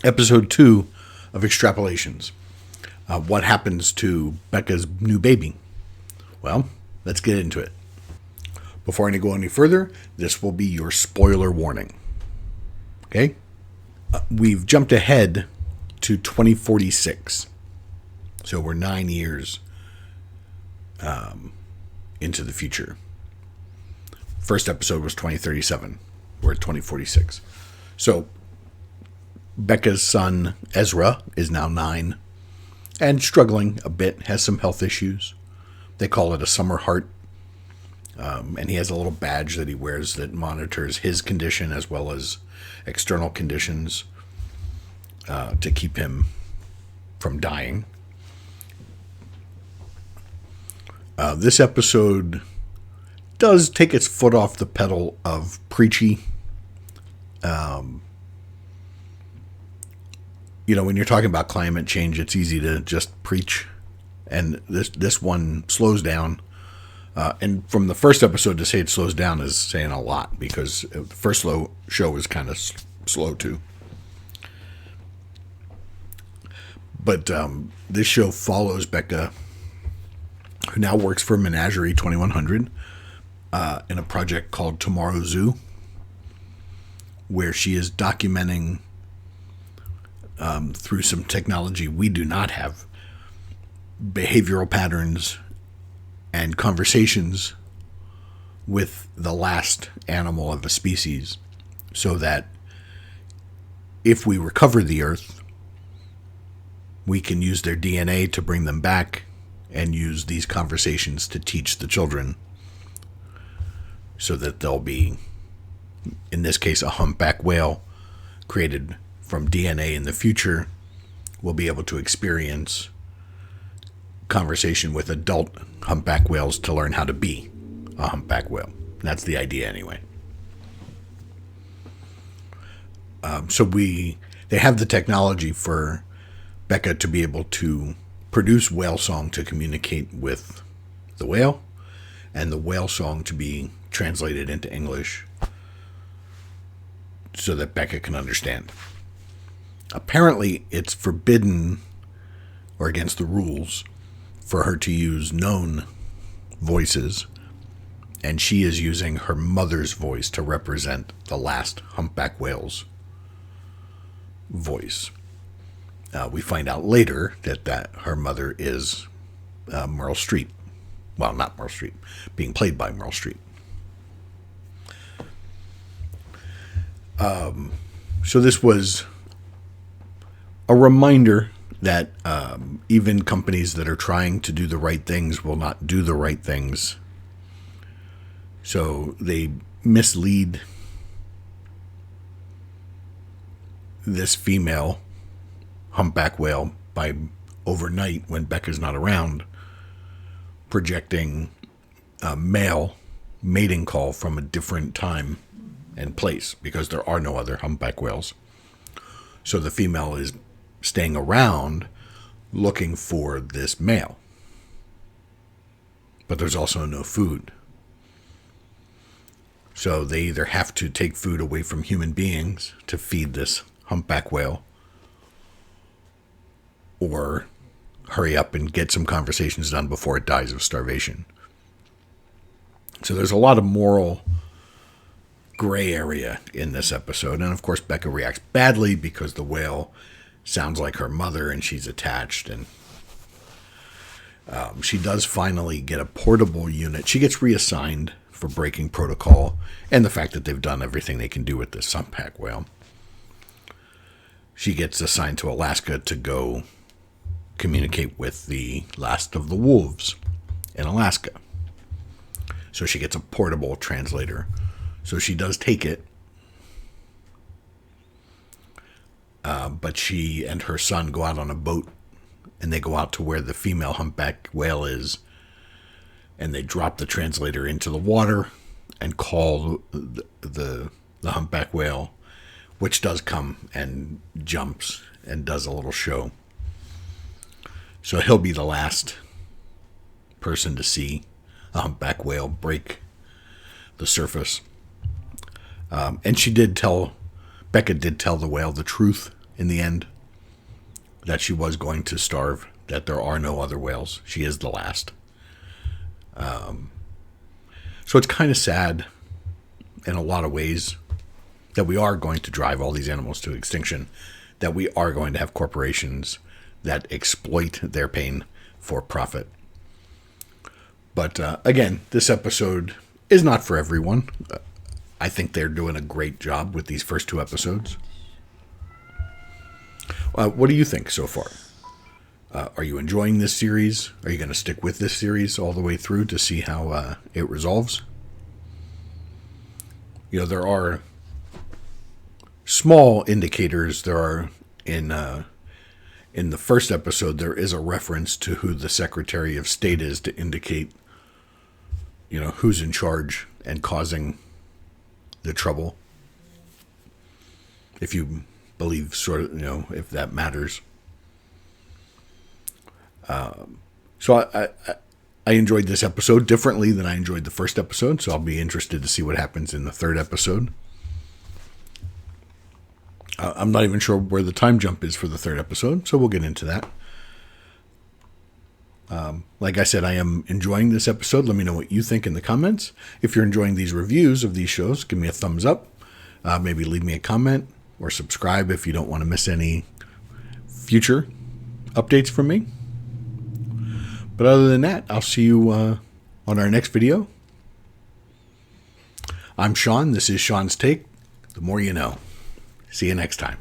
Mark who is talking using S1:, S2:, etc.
S1: Episode 2 of Extrapolations. What happens to Becca's new baby? Well, let's get into it. Before I go any further, this will be your spoiler warning. Okay? We've jumped ahead to 2046. So we're 9 years into the future. First episode was 2037. We're at 2046. So Becca's son, Ezra, is now 9 and struggling a bit, has some health issues. They call it a summer heart. And he has a little badge that he wears that monitors his condition as well as external conditions to keep him from dying. This episode does take its foot off the pedal of preachy. When you're talking about climate change, it's easy to just preach. And this one slows down. And from the first episode to say it slows down is saying a lot, because the first show was kind of slow too. But this show follows Becca, who now works for Menagerie 2100 in a project called Tomorrow Zoo, where she is documenting through some technology we do not have behavioral patterns and conversations with the last animal of a species, so that if we recover the Earth, we can use their DNA to bring them back and use these conversations to teach the children, so that they'll be, in this case, a humpback whale created from DNA in the future will be able to experience conversation with adult humpback whales to learn how to be a humpback whale. That's the idea anyway. So they have the technology for Becca to be able to produce whale song to communicate with the whale, and the whale song to be translated into English so that Becca can understand. Apparently, it's forbidden or against the rules for her to use known voices, and she is using her mother's voice to represent the last humpback whale's voice. We find out later that her mother is Meryl Streep. Well, not Meryl Streep, being played by Meryl Streep. So this was a reminder that even companies that are trying to do the right things will not do the right things. So they mislead this female humpback whale by overnight, when Becca's not around, projecting a male mating call from a different time and place, because there are no other humpback whales. So the female is staying around looking for this male. But there's also no food. So they either have to take food away from human beings to feed this humpback whale, or hurry up and get some conversations done before it dies of starvation. So there's a lot of moral gray area in this episode. And of course, Becca reacts badly because the whale sounds like her mother and she's attached. And she does finally get a portable unit. She gets reassigned for breaking protocol and the fact that they've done everything they can do with this humpback whale. She gets assigned to Alaska to go communicate with the last of the wolves in Alaska. So she gets a portable translator. So she does take it. But she and her son go out on a boat, and they go out to where the female humpback whale is, and they drop the translator into the water and call the humpback whale, which does come and jumps and does a little show. So he'll be the last person to see a humpback whale break the surface. And Becca did tell the whale the truth in the end, that she was going to starve, that there are no other whales. She is the last. So it's kind of sad in a lot of ways that we are going to drive all these animals to extinction, that we are going to have corporations that exploit their pain for profit. But again, this episode is not for everyone. I think they're doing a great job with these first 2 episodes. What do you think so far? Are you enjoying this series? Are you going to stick with this series all the way through to see how it resolves? You know, there are small indicators. There are in the first episode, there is a reference to who the Secretary of State is to indicate, you know, who's in charge and causing the trouble. If you believe, sort of, you know, if that matters. So I enjoyed this episode differently than I enjoyed the first episode, so I'll be interested to see what happens in the third episode. I'm not even sure where the time jump is for the third episode, so we'll get into that. Like I said, I am enjoying this episode. Let me know what you think in the comments. If you're enjoying these reviews of these shows, give me a thumbs up. Maybe leave me a comment or subscribe if you don't want to miss any future updates from me. But other than that, I'll see you on our next video. I'm Sean. This is Sean's Take. The more you know. See you next time.